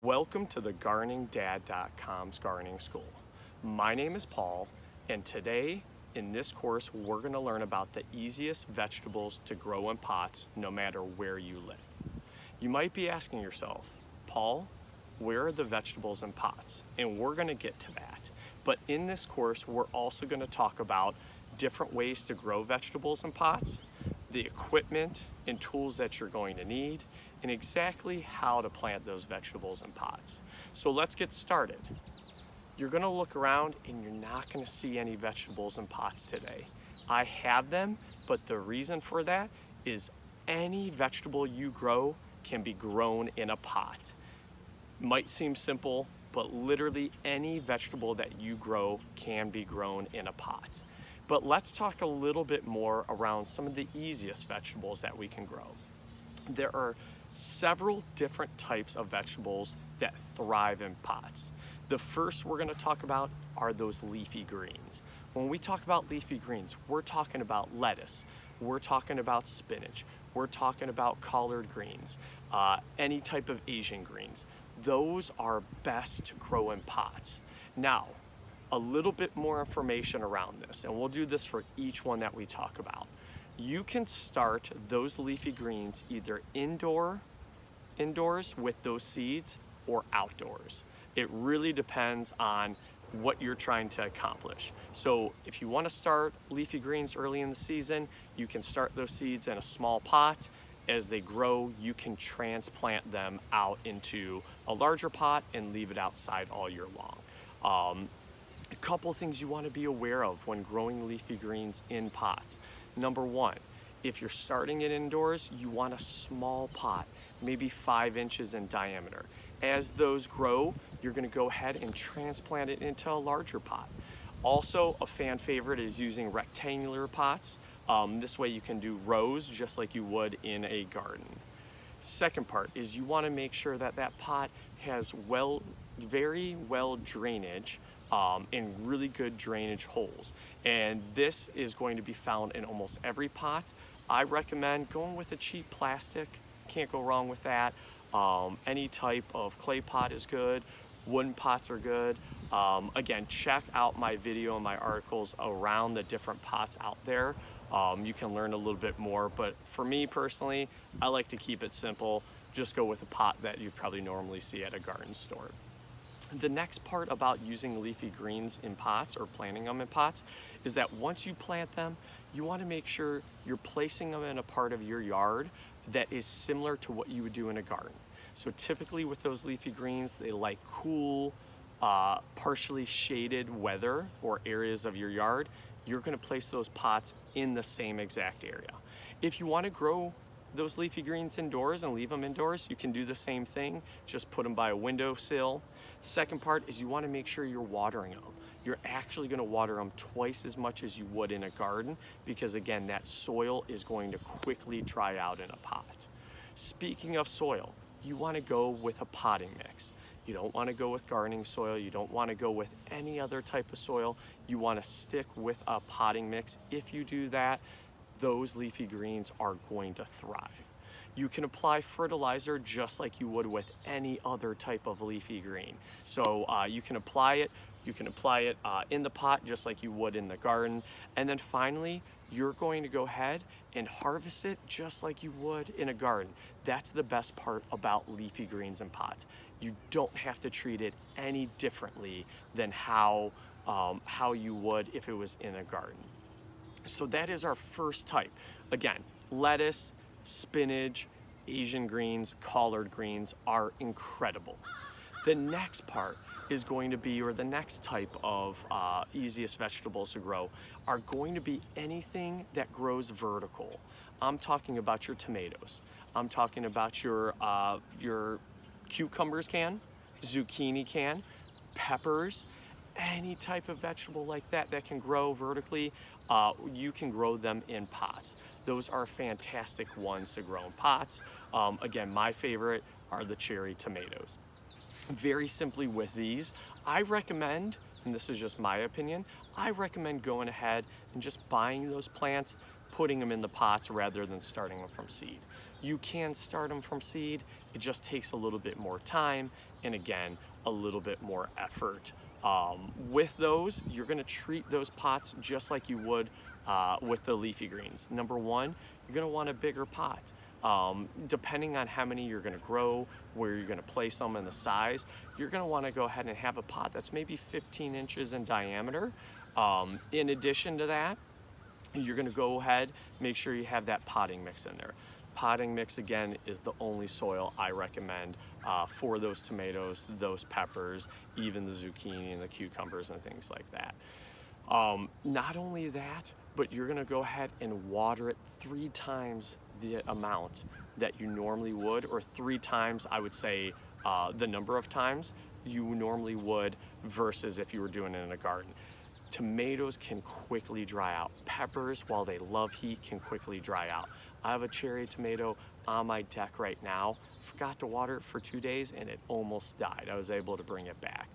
Welcome to the GardeningDad.com's Gardening School. My name is Paul, and today in this course we're going to learn about the easiest vegetables to grow in pots no matter where you live. You might be asking yourself, Paul, where are the vegetables in pots? And we're going to get to that. But in this course we're also going to talk about different ways to grow vegetables in pots, the equipment and tools that you're going to need, and exactly how to plant those vegetables in pots. So let's get started. You're gonna look around and you're not gonna see any vegetables in pots today. I have them, but the reason for that is any vegetable you grow can be grown in a pot. Might seem simple, but literally any vegetable that you grow can be grown in a pot. But let's talk a little bit more around some of the easiest vegetables that we can grow. There are several different types of vegetables that thrive in pots. The first we're going to talk about are those leafy greens. When we talk about leafy greens, we're talking about lettuce, we're talking about spinach, we're talking about collard greens, any type of Asian greens. Those are best to grow in pots. Now, a little bit more information around this, and we'll do this for each one that we talk about. You can start those leafy greens either indoors with those seeds or outdoors. It really depends on what you're trying to accomplish. So if you want to start leafy greens early in the season, you can start those seeds in a small pot. As they grow, you can transplant them out into a larger pot and leave it outside all year long. A couple things you want to be aware of when growing leafy greens in pots. Number one, if you're starting it indoors, you want a small pot, maybe 5 inches in diameter. As those grow, you're going to go ahead and transplant it into a larger pot. Also, a fan favorite is using rectangular pots. This way you can do rows just like you would in a garden. Second part is you want to make sure that that pot has very well drainage and really good drainage holes. And this is going to be found in almost every pot. I recommend going with a cheap plastic. Can't go wrong with that. Any type of clay pot is good. Wooden pots are good. Again, check out my video and my articles around the different pots out there. You can learn a little bit more, but for me personally, I like to keep it simple. Just go with a pot that you probably normally see at a garden store. The next part about using leafy greens in pots or planting them in pots is that once you plant them, you want to make sure you're placing them in a part of your yard that is similar to what you would do in a garden. So typically with those leafy greens, they like cool, partially shaded weather or areas of your yard. You're going to place those pots in the same exact area. If you want to grow those leafy greens indoors and leave them indoors, you can do the same thing. Just put them by a windowsill. The second part is you want to make sure you're watering them. You're actually going to water them twice as much as you would in a garden because again, that soil is going to quickly dry out in a pot. Speaking of soil, you want to go with a potting mix. You don't want to go with gardening soil. You don't want to go with any other type of soil. You want to stick with a potting mix. If you do that, those leafy greens are going to thrive. You can apply fertilizer just like you would with any other type of leafy green. So you can apply it in the pot just like you would in the garden. And then finally, you're going to go ahead and harvest it just like you would in a garden. That's the best part about leafy greens in pots. You don't have to treat it any differently than how you would if it was in a garden. So that is our first type. Again, lettuce, spinach, Asian greens, collard greens are incredible. The next part is going to be, or the next type of easiest vegetables to grow are going to be anything that grows vertical. I'm talking about your tomatoes. I'm talking about your cucumbers zucchini peppers, any type of vegetable like that that can grow vertically, you can grow them in pots. Those are fantastic ones to grow in pots. Again, my favorite are the cherry tomatoes. Very simply with these, I recommend, and this is just my opinion, I recommend going ahead and just buying those plants, putting them in the pots rather than starting them from seed. You can start them from seed. It just takes a little bit more time and again, a little bit more effort. With those, you're gonna treat those pots just like you would with the leafy greens. Number one, you're gonna want a bigger pot. Depending on how many you're gonna grow, where you're gonna place them and the size, you're gonna wanna go ahead and have a pot that's maybe 15 inches in diameter. In addition to that, you're gonna go ahead, make sure you have that potting mix in there. Potting mix, again, is the only soil I recommend for those tomatoes, those peppers, even the zucchini and the cucumbers and things like that. Not only that, but you're gonna go ahead and water it 3 times the amount that you normally would, or 3 times, I would say, the number of times you normally would versus if you were doing it in a garden. Tomatoes can quickly dry out. Peppers, while they love heat, can quickly dry out. I have a cherry tomato on my deck right now. Forgot to water it for 2 days and it almost died. I was able to bring it back.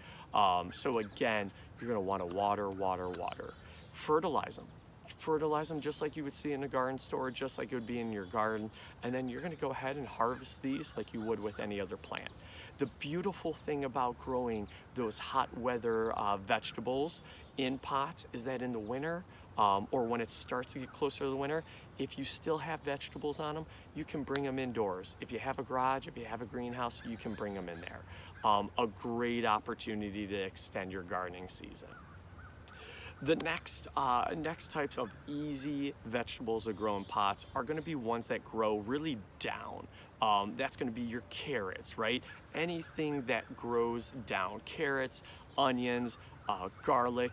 So again, you're gonna wanna water. Fertilize them. Fertilize them just like you would see in a garden store, just like it would be in your garden. And then you're gonna go ahead and harvest these like you would with any other plant. The beautiful thing about growing those hot weather vegetables in pots is that in the winter, or when it starts to get closer to the winter, if you still have vegetables on them, you can bring them indoors. If you have a garage, if you have a greenhouse, you can bring them in there. A great opportunity to extend your gardening season. The next types of easy vegetables to grow in pots are gonna be ones that grow really down. That's gonna be your carrots, right? Anything that grows down, carrots, onions, garlic,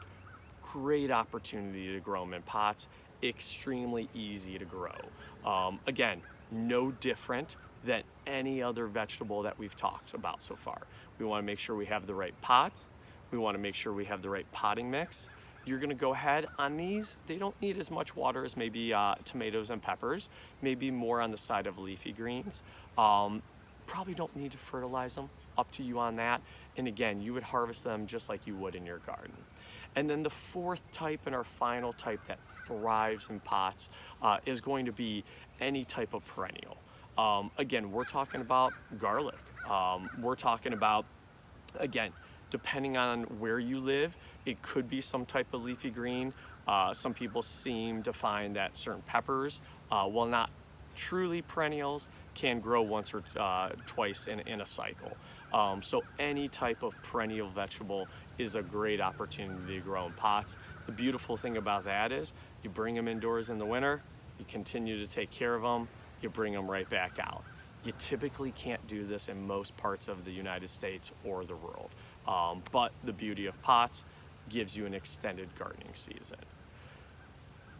great opportunity to grow them in pots, extremely easy to grow. Again, no different than any other vegetable that we've talked about so far. We wanna make sure we have the right pot. We wanna make sure we have the right potting mix. You're gonna go ahead on these. They don't need as much water as maybe tomatoes and peppers, maybe more on the side of leafy greens. Probably don't need to fertilize them, up to you on that. And again, you would harvest them just like you would in your garden. And then the fourth type and our final type that thrives in pots is going to be any type of perennial. Again, we're talking about garlic. We're talking about, again, depending on where you live, it could be some type of leafy green. Some people seem to find that certain peppers, while not truly perennials, can grow once or twice in a cycle. So any type of perennial vegetable is a great opportunity to grow in pots. The beautiful thing about that is you bring them indoors in the winter, you continue to take care of them, you bring them right back out. You typically can't do this in most parts of the United States or the world. But the beauty of pots gives you an extended gardening season.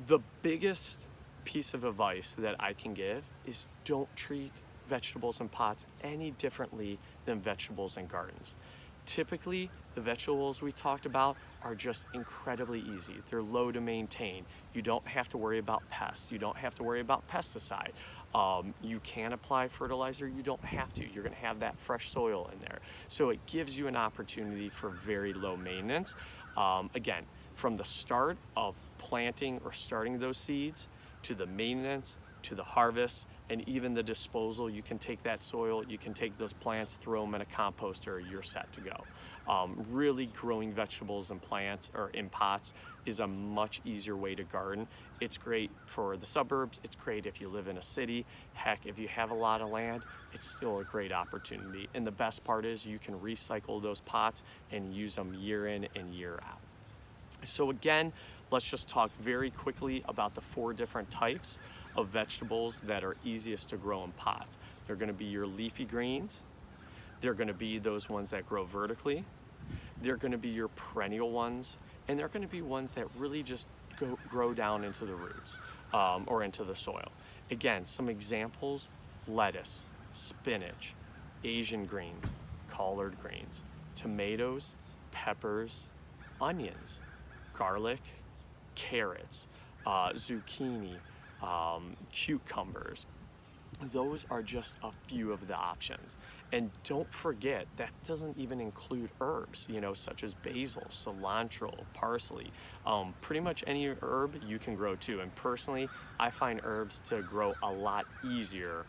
The biggest piece of advice that I can give is don't treat vegetables in pots any differently than vegetables in gardens. Typically, the vegetables we talked about are just incredibly easy. They're low to maintain. You don't have to worry about pests. You don't have to worry about pesticide. You can apply fertilizer, you don't have to. You're gonna have that fresh soil in there. So it gives you an opportunity for very low maintenance. Again, from the start of planting or starting those seeds to the maintenance, to the harvest, and even the disposal, you can take that soil, you can take those plants, throw them in a composter, you're set to go. Really growing vegetables and plants or in pots is a much easier way to garden. It's great for the suburbs, it's great if you live in a city. Heck, if you have a lot of land, it's still a great opportunity. And the best part is you can recycle those pots and use them year in and year out. So again, let's just talk very quickly about the 4 different types of vegetables that are easiest to grow in pots. They're gonna be your leafy greens. They're gonna be those ones that grow vertically. They're gonna be your perennial ones. And they're gonna be ones that really just grow down into the roots or into the soil. Again, some examples: lettuce, spinach, Asian greens, collard greens, tomatoes, peppers, onions, garlic, carrots, zucchini, cucumbers. Those are just a few of the options. And don't forget, that doesn't even include herbs, such as basil, cilantro, parsley. Pretty much any herb you can grow too. And personally, I find herbs to grow a lot easier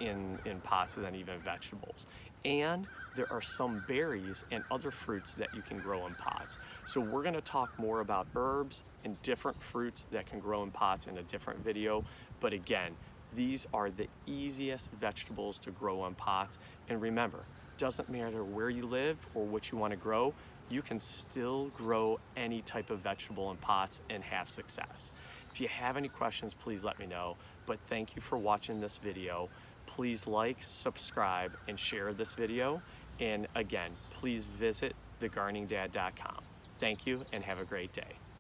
in pots than even vegetables. And there are some berries and other fruits that you can grow in pots. So we're gonna talk more about herbs and different fruits that can grow in pots in a different video. But again, these are the easiest vegetables to grow in pots. And remember, doesn't matter where you live or what you wanna grow, you can still grow any type of vegetable in pots and have success. If you have any questions, please let me know. But thank you for watching this video. Please like, subscribe, and share this video. And again, please visit thegardeningdad.com. Thank you and have a great day.